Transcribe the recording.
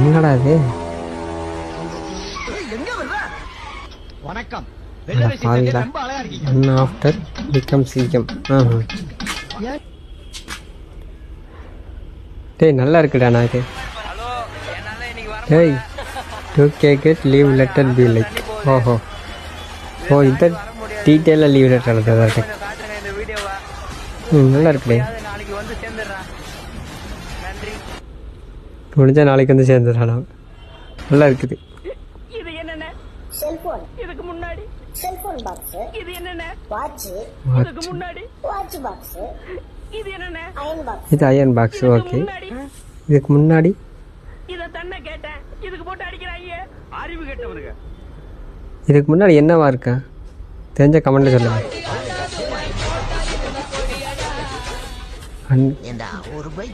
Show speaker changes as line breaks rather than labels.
என்னடா இது?
வணக்கம்.
பாவிலா ஒன் ஆஃப்டர் பிகம் சிஎம். டேய் நல்லா இருக்குடா நான் இது. டேய் 2K get leave letter be like. ஓஹோ ஓ இந்த டீட்டெயிலாக லீவ் லெட்டர் எழுதுறதா இருக்கு. நல்லா இருக்குடே. முடிஞ்சா நாளைக்கு வந்து சேர்ந்துடுறானா. நல்லா இருக்குது.
இது என்னென்ன? செல்போன். இதுக்கு முன்னாடி செல்போன் பாக்ஸ். இது என்னென்ன? வாட்ச். இதுக்கு முன்னாடி வாட்ச் பாக்ஸ். இது என்னென்ன? Iron box. இது அயன் பாக்ஸ். ஓகே. இதுக்கு முன்னாடி இத தன்ன கேட்டேன். இதுக்கு போட்டு அடிக்கறாங்க. அறிவு கேட்டவனுங்க. இதுக்கு முன்னாடி என்னவா இருக்கா? தெரிஞ்ச கமெண்ட்ல சொல்லுங்க. இந்த ஒரு பை